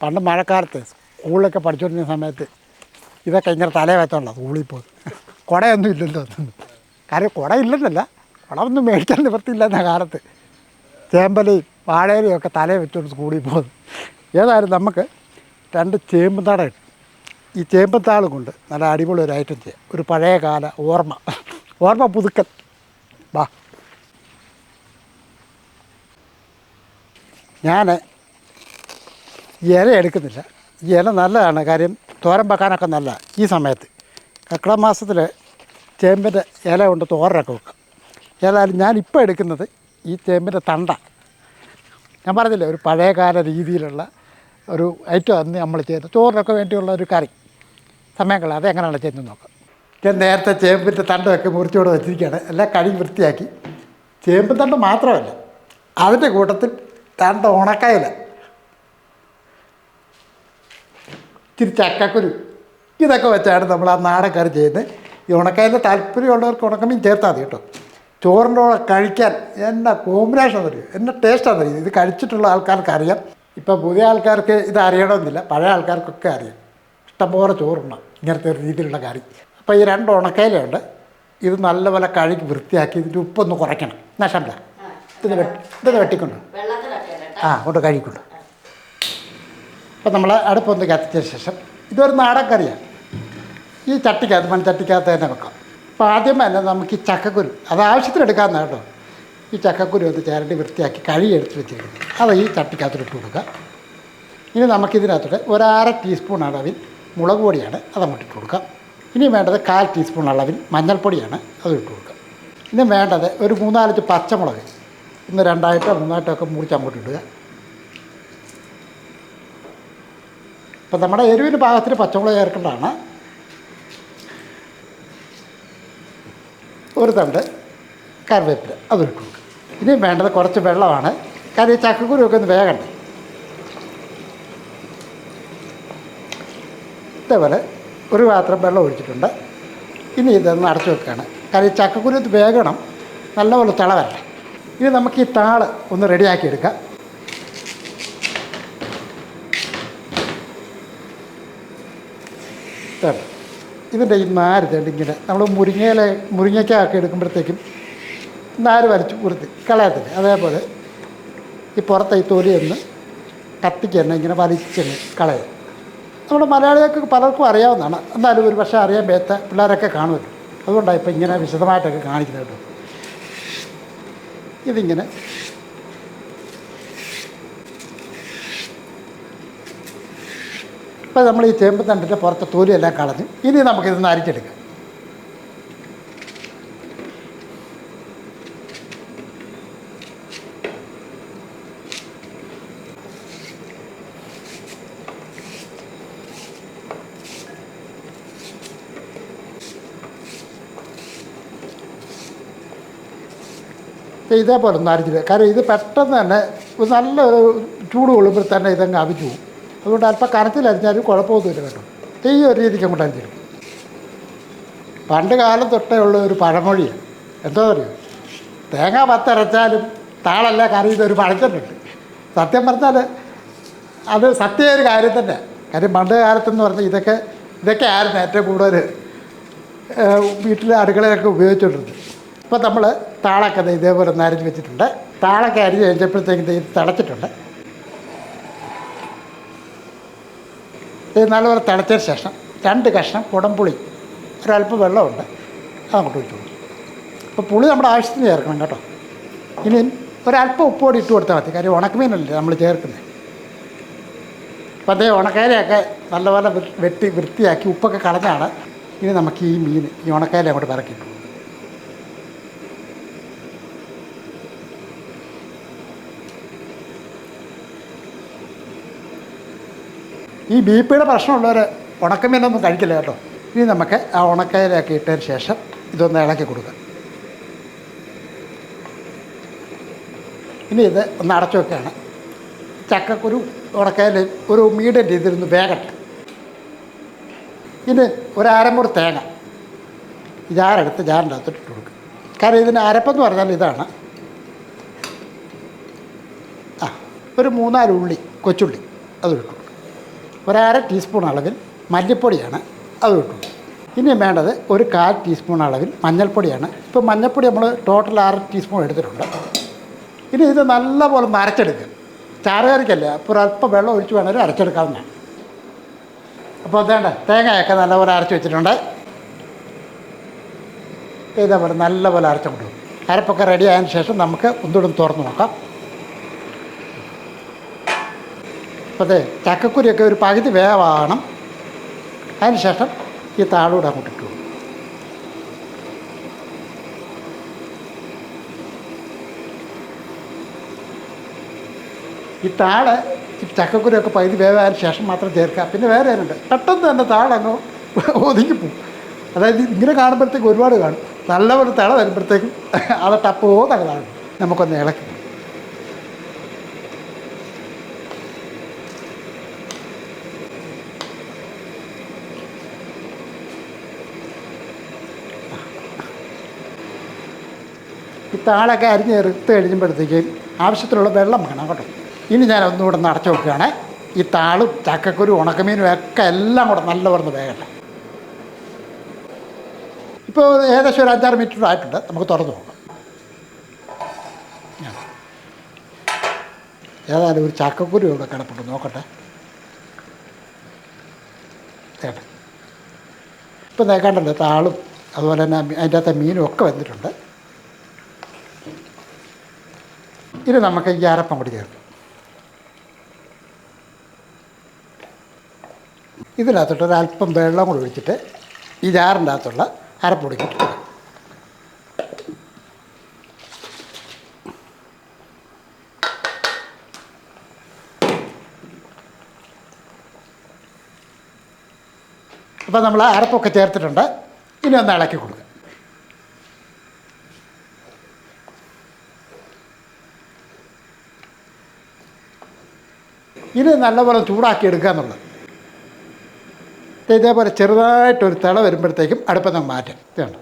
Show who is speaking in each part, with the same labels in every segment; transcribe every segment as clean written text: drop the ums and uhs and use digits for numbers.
Speaker 1: പണ്ട് മഴക്കാലത്ത് സ്കൂളിലൊക്കെ പഠിച്ചുകൊണ്ടിരുന്ന സമയത്ത് ഇതൊക്കെ ഇങ്ങനെ തലേ വെച്ചോളാം സ്കൂളിൽ പോയി. കുടയൊന്നും ഇല്ലല്ലോ ഒന്നും. കാര്യം കുട ഇല്ലെന്നല്ല, കുട ഒന്നും മേടിക്കാൻ നിവൃത്തിയില്ലെന്ന കാലത്ത് ചേമ്പലയും വാഴയിലയും ഒക്കെ തലയിൽ വെച്ചുകൊണ്ട് സ്കൂളിൽ പോകുന്നു. ഏതായാലും നമുക്ക് 2 ചേമ്പുംതാട കിട്ടും. ഈ ചേമ്പുംതാൾ കൊണ്ട് നല്ല അടിപൊളി ഒരു ഐറ്റം ചെയ്യാം. ഒരു പഴയകാല ഓർമ്മ പുതുക്കൽ. വാ, ഞാൻ ഇല എടുക്കുന്നില്ല. ഈ ഇല നല്ലതാണ്, കാര്യം തോരൻ വെക്കാനൊക്കെ നല്ല. ഈ സമയത്ത് കർക്കിടക മാസത്തിൽ ചേമ്പിൻ്റെ ഇല കൊണ്ട് തോരനൊക്കെ വെക്കാം. ഏതായാലും ഞാനിപ്പോൾ എടുക്കുന്നത് ഈ ചേമ്പിൻ്റെ തണ്ട. ഞാൻ പറഞ്ഞില്ലേ, ഒരു പഴയകാല രീതിയിലുള്ള ഒരു ഐറ്റം അന്ന് നമ്മൾ ചെയ്ത് ചോറിനൊക്കെ വേണ്ടിയുള്ള ഒരു കറി. സമയങ്ങൾ അതെങ്ങനെയാണ് ചെയ്യുന്നത് നോക്കാം. ഞാൻ നേരത്തെ ചേമ്പിൻ്റെ തണ്ടൊക്കെ മുറിച്ചോടെ വെച്ചിരിക്കുകയാണ്. എല്ലാം കഴുകി വൃത്തിയാക്കി. ചേമ്പ് തണ്ട് മാത്രമല്ല, അതിൻ്റെ കൂട്ടത്തിൽ 2 ഉണക്കയില, ഇച്ചിരി ചക്കക്കുരു, ഇതൊക്കെ വെച്ചാണ് നമ്മൾ ആ നാടൻ കറി ചെയ്യുന്നത്. ഈ ഉണക്കയില താല്പര്യമുള്ളവർക്ക് ഉണക്കമീൻ ചേർത്താൽ മതി കേട്ടോ. ചോറിൻ്റെ കൂടെ കഴിക്കാൻ എന്നാ കോമ്പിനേഷൻ അറിയും, എന്നാ ടേസ്റ്റാണെന്ന് അറിയും. ഇത് കഴിച്ചിട്ടുള്ള ആൾക്കാർക്ക് അറിയാം. ഇപ്പം പുതിയ ആൾക്കാർക്ക് ഇത് അറിയണമെന്നില്ല, പഴയ ആൾക്കാർക്കൊക്കെ അറിയാം. ഇഷ്ടംപോലെ ചോറുണ്ടാകും ഇങ്ങനത്തെ ഒരു രീതിയിലുള്ള കറി. അപ്പോൾ ഈ 2 ഉണക്കയിലുണ്ട്. ഇത് നല്ലപോലെ കഴുകി വൃത്തിയാക്കി ഇതിൻ്റെ ഉപ്പൊന്ന് കുറയ്ക്കണം. നശമില്ല, ഇത് വെട്ടിക്കൊണ്ട് കൊണ്ട് കഴുകിക്കൊണ്ട്. അപ്പോൾ നമ്മൾ അടുപ്പൊന്ന് കത്തിച്ച ശേഷം ഇതൊരു നാടൻ കറിയാണ്. ഈ ചട്ടിക്കകത്ത് മൺചട്ടിക്കകത്ത് തന്നെ വെക്കാം. അപ്പോൾ ആദ്യം തന്നെ നമുക്ക് ഈ ചക്കക്കുരു അത് ആവശ്യത്തിന് എടുക്കാമെന്നാണ് കേട്ടോ. ഈ ചക്കക്കുരു ഒന്ന് ചേരണ്ടി വൃത്തിയാക്കി കഴുകി എടുത്ത് വെച്ചിരിക്കുന്നത് അത് ഈ ചട്ടിക്കകത്തോട്ട് ഇട്ട് കൊടുക്കുക. ഇനി നമുക്കിതിനകത്തോട്ട് 1/2 ടീസ്പൂൺ അളവിൽ മുളക് പൊടിയാണ്, അത് അങ്ങോട്ട് ഇട്ട് കൊടുക്കാം. ഇനി വേണ്ടത് 1/4 ടീസ്പൂൺ അളവിൽ മഞ്ഞൾപ്പൊടിയാണ്, അത് ഇട്ട് കൊടുക്കുക. ഇനി വേണ്ടത് ഒരു 3-4 പച്ചമുളക്, ഇന്ന് 2ആയിട്ടോ 3ആയിട്ടോ ഒക്കെ മുറിച്ച് അങ്ങോട്ട് ഇടുക. ഇപ്പം നമ്മുടെ എരിവിന് പാകത്തിന് പച്ചമുളക് ചേർക്കേണ്ടതാണ്. ഒരു തണ്ട് കറിവേപ്പില, അത് ഇട്ട് കൊടുക്കുക. ഇനി വേണ്ടത് കുറച്ച് വെള്ളമാണ്, കാര്യം ഈ ചക്കക്കുരുവൊക്കെ ഒന്ന് വേകണ്ടേ. ഇതേപോലെ ഒരു പാത്രം വെള്ളം ഒഴിച്ചിട്ടുണ്ട്. ഇനി ഇതൊന്ന് അടച്ചു വെക്കുകയാണ്, കാര്യം ചക്കക്കുരു വേഗണം, നല്ലപോലെ തിള വരട്ടെ. ഇനി നമുക്ക് ഈ താള് ഒന്ന് റെഡിയാക്കി എടുക്കാം. ഇതിൻ്റെ ഈ നാര് ഇങ്ങനെ നമ്മൾ മുരിങ്ങയ്ക്കൊക്കെ എടുക്കുമ്പോഴത്തേക്കും നാര് വലിച്ച് കുറുത്തി കളയത്തില്ല, അതേപോലെ ഈ പുറത്തെ ഈ തൊലിയൊന്ന് കത്തിക്ക് തന്നെ ഇങ്ങനെ വലിച്ചെന്ന് കളയുക. നമ്മുടെ മലയാളികൾക്ക് പലർക്കും അറിയാവുന്നതാണ്, എന്നാലും ഒരു പക്ഷേ അറിയാൻ മേത്ത പിള്ളേരൊക്കെ കാണുമല്ലോ. അതുകൊണ്ടാണ് ഇപ്പം ഇങ്ങനെ വിശദമായിട്ടൊക്കെ കാണിക്കുന്നത് കേട്ടോ. ഇതിങ്ങനെ ഇപ്പോൾ നമ്മൾ ഈ ചേമ്പ് തണ്ടിൻ്റെ പുറത്തെ തൊലിയെല്ലാം കളഞ്ഞ് ഇനി നമുക്കിതൊന്ന് അരിച്ചെടുക്കാം. ഇതേപോലെ ഒന്ന് അരിച്ചിടുക, കാരണം ഇത് പെട്ടെന്ന് തന്നെ നല്ല ചൂട് കൊള്ളുമ്പോൾ തന്നെ ഇതങ്ങ് അവിച്ചു പോകും. അതുകൊണ്ട് അല്പം കനത്തിലരിഞ്ഞാലും കുഴപ്പമൊന്നുമില്ല കേട്ടോ. ഈ ഒരു രീതിക്ക് അങ്ങോട്ട് അരിഞ്ഞിടും. പണ്ട് കാലം തൊട്ടേ ഉള്ള ഒരു പഴമൊഴിയാണ്, എന്തോ അറിയോ, തേങ്ങ 10 അരച്ചാലും താളല്ല കറി, ഇതൊരു പഴഞ്ചൊല്ലുണ്ട്. സത്യം പറഞ്ഞാൽ അത് സത്യ ഒരു കാര്യം തന്നെ. കാര്യം പണ്ട് കാലത്തെന്ന് പറഞ്ഞാൽ ഇതൊക്കെ ആയിരുന്നു ഏറ്റവും കൂടുതൽ വീട്ടിലെ അടുക്കളയൊക്കെ ഉപയോഗിച്ചുകൊണ്ടിരുന്നത്. ഇപ്പോൾ നമ്മൾ താളൊക്കെ ഇതേപോലെ ഒന്ന് അരിഞ്ഞ് വെച്ചിട്ടുണ്ട്. താളൊക്കെ അരിഞ്ഞ് കഴിഞ്ഞപ്പോഴത്തേക്കും ഇത് തിളച്ചിട്ടുണ്ട്. ഇത് നല്ലപോലെ തിളച്ചതിന് ശേഷം 2 കഷ്ണം കുടംപുളി, ഒരല്പം വെള്ളമുണ്ട്, അതങ്ങോട്ട് ഒഴിച്ചു കൊടുക്കും. അപ്പോൾ പുളി നമ്മുടെ ആവശ്യത്തിന് ചേർക്കണം കേട്ടോ. ഇനി ഒരല്പം ഉപ്പോടി ഇട്ട് കൊടുത്താൽ മതി, കാര്യം ഉണക്കമീനല്ലേ നമ്മൾ ചേർക്കുന്നത്. അപ്പോൾ അതേ ഉണക്കയിലയൊക്കെ നല്ലപോലെ വെട്ടി വൃത്തിയാക്കി ഉപ്പൊക്കെ കളഞ്ഞാണ് ഇനി നമുക്ക് ഈ മീൻ ഈ ഉണക്കയില അങ്ങോട്ട് പിറക്കിയിട്ടു. ഈ ബി.പിയുടെ പ്രശ്നമുള്ളവർ ഉണക്കമീനൊന്നും കഴിക്കില്ല കേട്ടോ. ഇനി നമുക്ക് ആ ഉണക്കയിലൊക്കെ ഇട്ടതിന് ശേഷം ഇതൊന്ന് ഇളക്കി കൊടുക്കുക. ഇനി ഇത് ഒന്ന് അടച്ചു വെക്കുകയാണ്. ചക്കക്കുരു ഉണക്കയിൽ ഒരു മീഡിയം രീതിയിലൊന്ന് വേകട്ടെ. ഇനി ഒരു അരമുറി തേങ്ങ ജാറെടുത്ത് ജാറിൻ്റെ അകത്തോട്ട് ഇട്ട് കൊടുക്കുക. കാരണം ഇതിന് അരപ്പെന്ന് പറഞ്ഞാൽ ഇതാണ്. ഒരു 3-4 ഉള്ളി, കൊച്ചുള്ളി, അത് ഇട്ടു കൊടുക്കുക. 1/2 ടീസ്പൂൺ അളവിൽ മല്ലിപ്പൊടിയാണ് അത് ഇട്ടു. ഇനി വേണ്ടത് 1/4 ടീസ്പൂൺ അളവിൽ മഞ്ഞൾപ്പൊടിയാണ്. ഇപ്പോൾ മഞ്ഞൾപ്പൊടി നമ്മൾ ടോട്ടൽ 6 ടീസ്പൂൺ എടുത്തിട്ടുണ്ട്. ഇനി ഇത് നല്ലപോലെ ഒന്ന് അരച്ചെടുക്കുക. ചാറുകറിക്കല്ല, അപ്പോൾ ഒരല്പം വെള്ളം ഒഴിച്ച് വേണമെങ്കിൽ അരച്ചെടുക്കാവുന്നതാണ്. അപ്പോൾ അതേണ്ട തേങ്ങയൊക്കെ നല്ലപോലെ അരച്ച് വെച്ചിട്ടുണ്ട്. ഇതേപോലെ നല്ലപോലെ അരച്ചുകൊണ്ട് പോകും. അരപ്പൊക്കെ റെഡി ആയതിനു ശേഷം നമുക്ക് ഒന്നുകൂടെ തുറന്ന് നോക്കാം. അപ്പോൾ അതെ ചക്കക്കുരിയൊക്കെ ഒരു പകുതി വേവാകണം. അതിന് ശേഷം ഈ താളൂടെ അങ്ങോട്ട് ഇട്ടു. ഈ താള് ഈ ചക്കക്കുരിയൊക്കെ പകുതി വേവായതിനു ശേഷം മാത്രം ചേർക്കുക. പിന്നെ വേറെ ഉണ്ട്, പെട്ടെന്ന് തന്നെ താളങ്ങ് ഒതുങ്ങിപ്പോവും. അതായത് ഇങ്ങനെ കാണുമ്പോഴത്തേക്കും ഒരുപാട് കാണും. നല്ലപോലെ തിള വരുമ്പോഴത്തേക്കും അത് ടപ്പോ തകളാണ്. നമുക്കൊന്ന് ഇളക്കി ഈ താളൊക്കെ അരിഞ്ഞ് എടുത്ത് കഴിയുമ്പോഴത്തേക്കും ആവശ്യത്തിനുള്ള വെള്ളം വേണം കേട്ടോ. ഇനി ഞാൻ ഒന്നുകൂടെ ഒന്ന് അടച്ചു വെക്കുകയാണ്. ഈ താളും ചക്കക്കുരു ഉണക്കമീനും ഒക്കെ എല്ലാം കൂടെ നല്ലപോലെ വേകട്ടെ. ഇപ്പോൾ ഏകദേശം ഒരു 5-6 മിനിറ്റ് ആയിട്ടുണ്ട്. നമുക്ക് തുറന്ന് നോക്കാം. ഏതായാലും ഒരു ചക്കക്കുരു ഇവിടെ കിടപ്പുണ്ട്, നോക്കട്ടെ. കേട്ടെ ഇപ്പം നേക്കാണ്ടല്ലോ താളും അതുപോലെ തന്നെ അതിൻ്റെ അകത്തെ മീനും ഒക്കെ വന്നിട്ടുണ്ട്. ഇനി നമുക്ക് ഈ അരപ്പം കൂടി ചേർക്കാം. ഇതിനകത്തോട്ട് ഒരല്പം വെള്ളം കൂടി ഒഴിച്ചിട്ട് ഈ ജാറിൻ്റെ അകത്തുള്ള അരപ്പൊടി കിട്ടും. അപ്പോൾ നമ്മൾ അരപ്പൊക്കെ ചേർത്തിട്ടുണ്ട്. ഇനി ഒന്ന് ഇളക്കി കൊടുക്കുക. ഇനി നല്ലപോലെ ചൂടാക്കി എടുക്കുക എന്നുള്ളത്. ഇതേപോലെ ചെറുതായിട്ടൊരു തിള വരുമ്പോഴത്തേക്കും അടുപ്പം നമുക്ക് മാറ്റാം. ഇതുണ്ട്,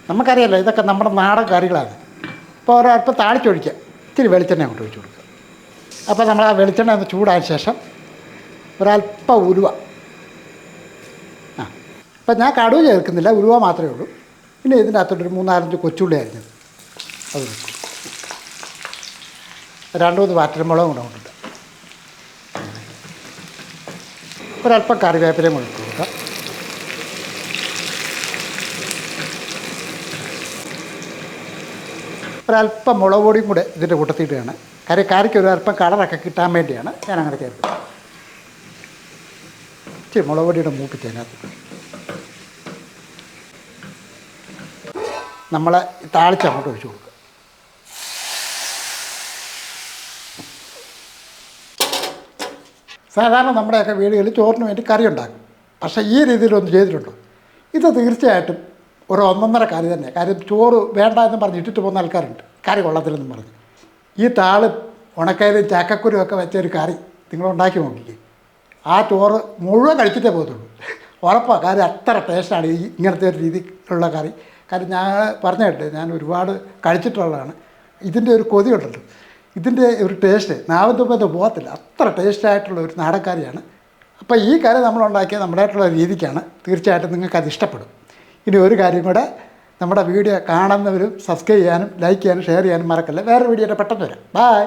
Speaker 1: നമുക്കറിയാമല്ലോ ഇതൊക്കെ നമ്മുടെ നാടൻ കറികളാണ്. അപ്പോൾ ഒരല്പം താളിച്ചൊഴിക്കുക. ഇത്തിരി വെളിച്ചെണ്ണ അങ്ങോട്ട് ഒഴിച്ച് കൊടുക്കുക. അപ്പോൾ നമ്മൾ ആ വെളിച്ചെണ്ണ ഒന്ന് ചൂടായ ശേഷം ഒരല്പം ഉലുവ. അപ്പം ഞാൻ കടുക് ചേർക്കുന്നില്ല, ഉലുവ മാത്രമേ ഉള്ളൂ. പിന്നെ ഇതിൻ്റെ അകത്തോട്ടൊരു 3-4 കൊച്ചുള്ളി അരിഞ്ഞത് അത് വെക്കും. 2-3 വാറ്റൽമുളകും കൂടെ കൊണ്ടിട്ട് ഒരല്പം കറിവേപ്പിലയും കൂടെ ഇട്ട് കൊടുക്കാം. ഒരല്പം മുളക് പൊടിയും കൂടെ ഇതിൻ്റെ കൂട്ടത്തിയിട്ടാണ്. കറിക്ക് ഒരു അല്പം കളറൊക്കെ കിട്ടാൻ വേണ്ടിയാണ് ഞാൻ അങ്ങനെ ചേർക്കുന്നത്. ഇച്ചിരി മുളക് പൊടിയുടെ മൂപ്പിച്ചതിനകത്ത് നമ്മൾ താളിച്ച് അങ്ങോട്ട് ഒഴിച്ച് കൊടുക്കുക. സാധാരണ നമ്മുടെയൊക്കെ വീടുകളിൽ ചോറിന് വേണ്ടി കറി ഉണ്ടാക്കും. പക്ഷേ ഈ രീതിയിലൊന്നും ചെയ്തിട്ടുണ്ടോ? ഇത് തീർച്ചയായിട്ടും ഒരു 1.5 കറി തന്നെ. കാര്യം ചോറ് വേണ്ട എന്ന് പറഞ്ഞ് ഇട്ടിട്ട് പോകുന്ന ആൾക്കാരുണ്ട്, കറി കൊള്ളത്തില്ലെന്നും പറഞ്ഞ്. ഈ താള് ഉണക്കയിലും ചക്കക്കുരും ഒക്കെ വെച്ചൊരു കറി നിങ്ങളുണ്ടാക്കി നോക്കിക്കേ. ആ ചോറ് മുഴുവൻ കഴിച്ചിട്ടേ പോകത്തുള്ളൂ, ഉറപ്പാണ്. കാര്യം അത്ര ടേസ്റ്റാണ് ഈ ഇങ്ങനത്തെ ഒരു രീതിയിലുള്ള കറി. കാര്യം ഞാൻ പറഞ്ഞ കേട്ടെ, ഞാൻ ഒരുപാട് കഴിച്ചിട്ടുള്ളതാണ്. ഇതിൻ്റെ ഒരു കൊതിയുണ്ടല്ലോ, ഇതിൻ്റെ ഒരു ടേസ്റ്റ് നാവിൻ തുമ്പത്ത് പോകത്തില്ല. അത്ര ടേസ്റ്റായിട്ടുള്ള ഒരു നാടൻകറിയാണ്. അപ്പോൾ ഈ കറി നമ്മളുണ്ടാക്കിയ നമ്മുടേതായിട്ടുള്ള രീതിക്കാണ്. തീർച്ചയായിട്ടും നിങ്ങൾക്കത് ഇഷ്ടപ്പെടും. ഇനി ഒരു കാര്യം കൂടെ, നമ്മുടെ വീഡിയോ കാണുന്നവരും സബ്സ്ക്രൈബ് ചെയ്യാനും ലൈക്ക് ചെയ്യാനും ഷെയർ ചെയ്യാനും മറക്കല്ലേ. വേറെ വീഡിയോയുടെ പെട്ടെന്ന് വരാം. ബൈ.